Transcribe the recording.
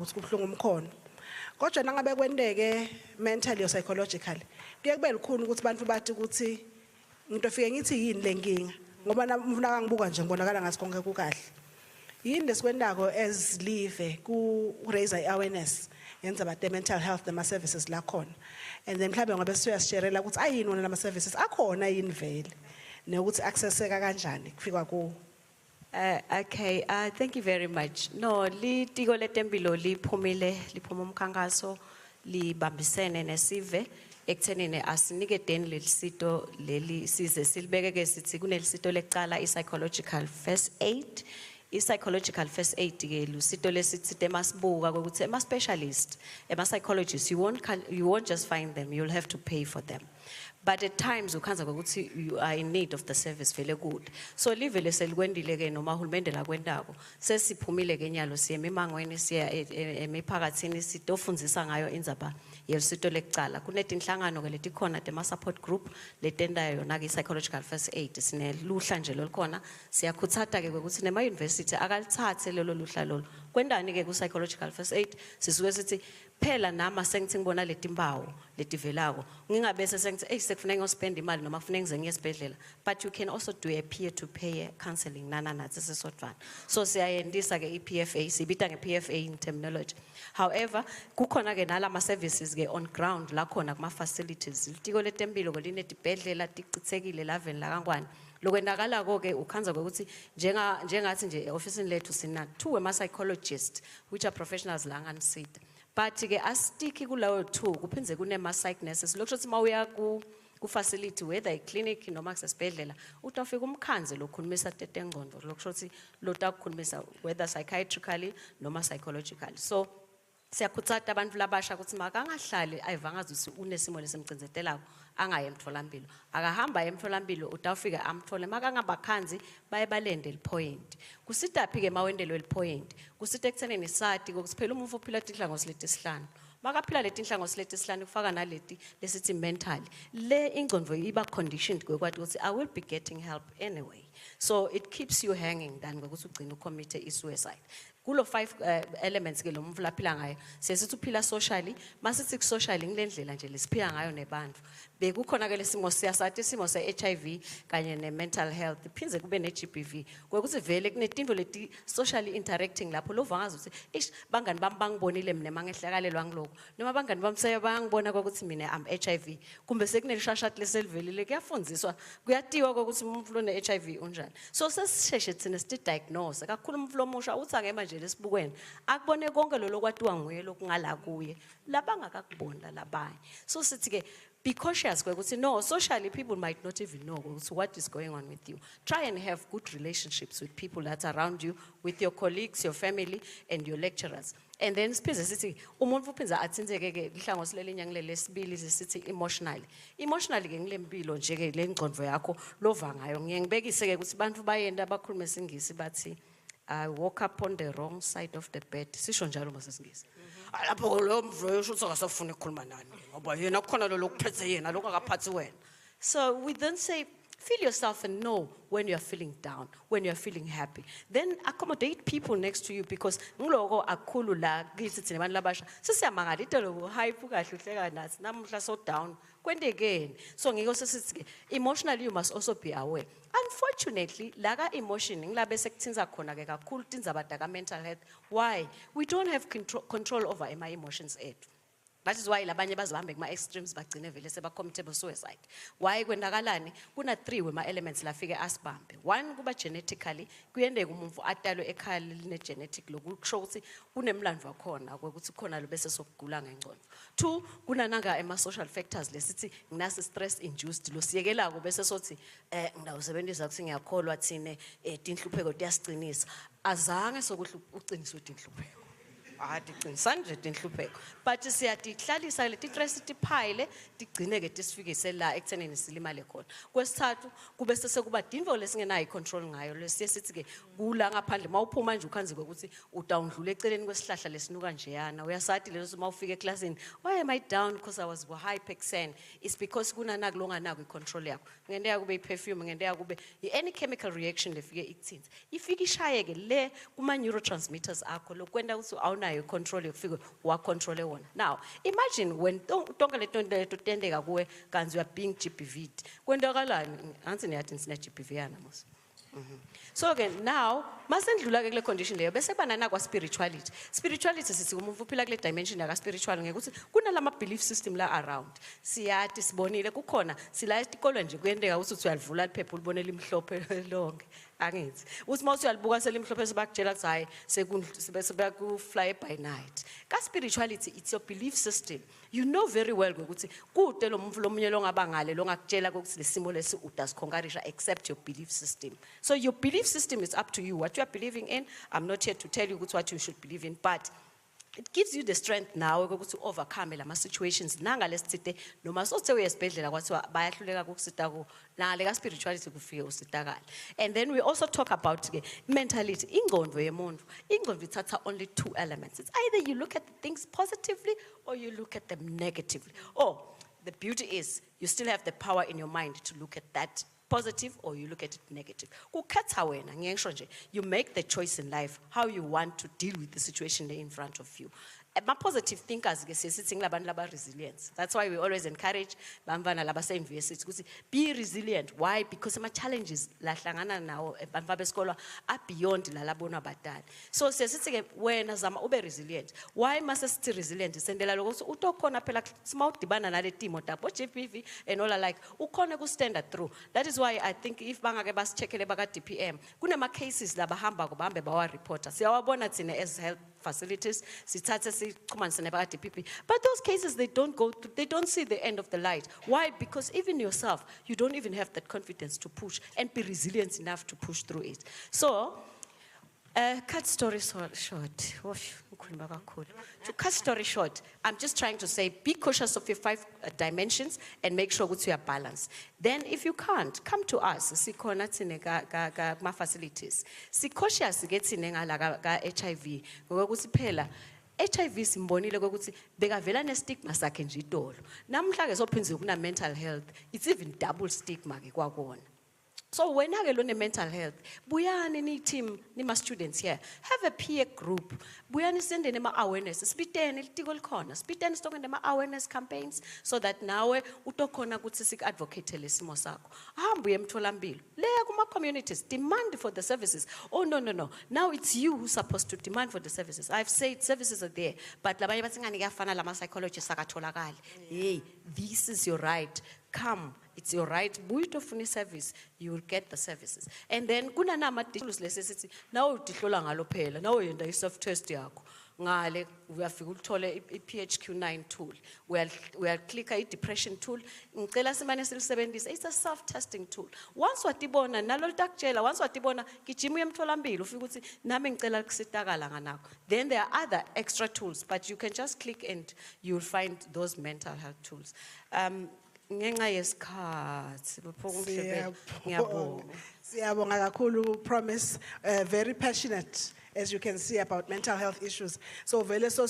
ukuthi kubhlungu umkhono kodwa nangabe kwendeke mentally or psychologically kuye kube likhulu ukuthi abantu bathi ukuthi into efike ngithi yini lenkinga ngoba nafuna kangibuka nje ngibonakala ngathi konke kukahle yini lesikwendako as live ku raise awareness yenza about the mental health the services la khona and then mhlawumbe ngoba siyasherela ukuthi ayini wona lama services akhona yini vele nokuthi accesseka kanjani kufika ku Okay, thank you very much. No, litiko letempilo liphuma umkhankaso libambisene nesive ekuthenini asiniketeni lelisito leli size silibekeke sithi kunelisito lecala i-psychological first aid. I-psychological first aid ke lusito lesithi temasibuka ukuthi ema-specialist, ema-psychologists, you won't just find them, you'll have to pay for them. But at times you are in need of the service very good. So live leselikwendile ke noma uhulumende la kwendako sesiphumile ke nyalo siye emangweni siya emiphakathini sitofundzisa ngayo indzaba yelisito lecala kunetinhlangano ke letikhona tema support group letendayo yona ke psychological first aid sineluhla nje lolukhona siyakhuthata ke ukuthi nema university akalithathe lelo luhla lolo kwendani ke ku psychological first aid sisuke sithi phela nama sengithi ngibona letimpawu letivelako ngingabese sengithi sekufuna ngospend imali noma kufuna ngize ngiyesibhedlela but you can also do a peer to peer counseling nathi sesodvana so siyayendisa ke iPFA sibita ngePFA in terminology. However kukhona ke nalama services ke on ground la khona kuma facilities litiko letempilo ke linetibhedlela tiqhithekile laveni la kangwane lokwendakala ke ukhanza ukuthi njengathi nje office lethu sina 2 ama psychologists which are professionals la nganisida but ke astiki kulawo 2 kuphinze kunema psych nurses lokho ukuthi mawuya ku facility whether a clinic noma kusesibhedlela utafika umkhanze lokhulumisa tetengqondo lokho ukuthi lotakukhulumisa whether psychiatrically noma psychologically so siyakhuthata abantu labasha ukuthi makangahlali ayivangazi ukuthi unesimo lesimcinzetelako angaye emtholampilo akahamba emtholampilo utafika amthole makangabakhanzi bayebalende lipoint kusitaphi ke mawendelo lipoint kusite ekutheneni sati ukuthi phela umuntu uphila tinhlango silesihlanu makaphila letinhlango silesihlanu kufaka naleti lesithi mentally le ingqondo iba conditioned kwathi ukuthi I will be getting help anyway so it keeps you hanging than ukuthi ugcina ucommit suicide kulo 5 elements ke lo muntu laphila ngayo sesithi uphila socially masithi socially ngilendlela nje lesiphila ngayo nebantu bekukhona ke lesimo siyasathi isimo se-HIV kanye ne-mental health phinze kube ne-GBV kwekuthi vele kunetinto leti socially interacting lapho lo vangazi ukuthi ish bangani bami bangibonile mina mangehlakalelwa ngiloko noma bangani bami bayangibona ukuthi mina am HIV kumbe sekunelishashati leselivelile kuyafundziswa kuyatiwa ukuthi umuntu lo ne-HIV unjani so sesisheshe thina sidiagnose kakhulu umuntu lomusha uthi angema nje lesibukweni akubone konke lo lokwatiwa nguye lokungala kuye labangakakubona labanye so sithi ke be cautious because no socially people might not even know what is going on with you. Try and have good relationships with people that are around you, with your colleagues, your family and your lecturers. And then siphinde sithi umuntu uphinza athinzeke ke ihlango silelinye ngilele sibili sithi emotionally ke ngilempilo nje ke lengqondo yakho lova ngayo ngiyengibekise ke ukuthi abantu bayenda abakhuluma isingisi bathi I woke up on the wrong side of the bed. Sisho njalo masesingisi. Lapho lo mvuyo usho ukuthi akasafuna ukukhuluma nani ngoba yena kukhona lo lokuphethe yena lokho akaphathi wena. So we then say feel yourself and know when you are feeling down, when you are feeling happy. Then accommodate people next to you because ngiloko akukhulu la kithi thina abantu labasha sisiyamangala itolo hype kahle uhleka nathi namuhla so down kwendekeni so ngiko sesithi emotionally you must also be aware. Unfortunately laka emotion ngilabe sekuthinza khona ke kakhulu tindzaba taka mental health why we don't have control over my emotions ethu. That is why labanye bazihambe kuma extremes bagcine vele seba committable suicide. Why kwendakalani kuna 3 wema elements lafike asibambe. 1 kuba genetically kuyendeka umuntu atalwe ekhaya line genetic lokusho ukuthi kunemlando wakhona ukuthi khona lo bese sokugula ngengcondo. 2 kuna nanga ema social factors lesithi nginasi stress induced lo siyekelako bese sothi ngidawusebenzisa ukuthi ngiyakholwa thine tinhlupheko tiyasicinisa azange sokuqinisa tinhlupheko adiqinisanje tinhlupheko but siyadihlalisa leti stress tiphile tigcine ke tisifikise la ekutheneni silimale khona kwesithathu kube sekuba dinvo lesingenayo control ngayo lesiye sithi ke kula ngaphandle mawuphuma nje ukhanzi ukuthi utawundlula eceleni kwesihlahla lesinuka nje yana uyasathi leso mawufika eclassini why am I down because I was hyperexen it's because kuna nakulonga naku icontrol yakho ngende yakube iperfume ngende yakube any chemical reaction lefike ikuthinza ifika ishaye ke le kuma neurotransmitters akho lokwenda ukuthi awuna unayo control yokufika wa control wona. Now imagine when tonke leto tendeka kuwe kanzi you are being GBV. Kwendakalani ansi niyathi sine GBV yana mos. So again, now, masendlula ke kule condition leyo bese banana kwa spirituality. Spirituality sithi umuntu uphila kule dimension yaka spiritual ngekuthi kunalama belief system la around. Siyathi sibonile kukhona sila esikolwe nje kuyendeka ukuthi uyalivula iphepha ulibonela imhlophe lonke. Angithi. Uthi mawuthi uyalibuka selimhlophe sebakutshela ukuthi hayi seku fly by night. Ka spirituality it's your belief system. You know very well ukuthi kude lo muntu lomunye longabangale longakutshela ukuthi lesimo lesi udasikhonkarisha except your belief system. So your belief system is up to you. What you are believing in, I'm not here to tell you what you should believe in, but it gives you the strength now to overcome lama situations. Nanga lesitsite noma sothe uyesibhedlela kwathiwa bayahluleka ukusita ku la leka spirituality kufike usitakala. And then we also talk about mentality. Ingqondo yemuntu. Ingqondo ithatha only two elements. It's either you look at things positively or you look at them negatively. Oh, the beauty is you still have the power in your mind to look at that positive or you look at it negative. Kukhetha wena ngisho nje you make the choice in life how you want to deal with the situation in front of you. My positive thinkers ke sisithi ngilabantu laba resilience. That's why we always encourage bamfana laba se university ukuthi be resilient. Why? Because ama challenges la hlangana nawo bantwana besikolo are beyond la labona badala. So sisithi ke wena zama ube resilient. Why mase sithi resilient? Sendela lokuthi utokhona phela simawudibana nale timo tabo GBV and all alike ukhona ku stand through. That is why I think if bangake basicheckele baka DPM kunema cases la bahamba ko bahambe bawa reporter. Siyawabona thina as health facilities, but those cases they don't see the end of the light. Why? Because even yourself, you don't even have that confidence to push and be resilient enough to push through it. So, cut story short. To cut story short, I'm just trying to say, be cautious of your 5 dimensions and make sure that you are balanced. Then, if you can't, come to us. Sikhona tsine ma facilities. Si cautious getting nga HIV. Ngokuthi phela HIV simbonile ukuthi bekavela ne stigma sakhe nje idolo. Namhla ke sophinze kuna mental health. It's even double stigma ke kwakona. So when I learn mental health, buyani ni team, ni ma students here, have a peer group. Buyani send nema awareness. Spiteni litiko likhona. Spiteni stoke nema awareness campaigns so that nawe utokhona ukuthi sik advocate lesimo sakho. Hambu emtholampilo. Leya kuma communities demand for the services. Oh no. Now it's you who's supposed to demand for the services. I've said services are there, but labanye bathi ngani kuyafana lama psychologists akatholakala. Hey, this is your right. Come. It's your right. Buito funi service, you will get the services. And then kuna nama tools lesisithi nawo udihlola ngalo phela. Nawo yenda i-self test yakho. Ngale uyafika uthole i-PHQ-9 tool. Uyaklicka i-depression tool. Ngicela simane silisebenzise. It's a self-testing tool. Once watibona nalo litakutshela, once watibona gijima uye emtholampilo ufika uthi nami ngicela ukusitakala nganakho. Then there are other extra tools, but you can just click and you'll find those mental health tools. Ngenxa yesikhathi ngiyabonga. Siyabonga kakhulu Promise, very passionate as you can see about mental health issues. So vele so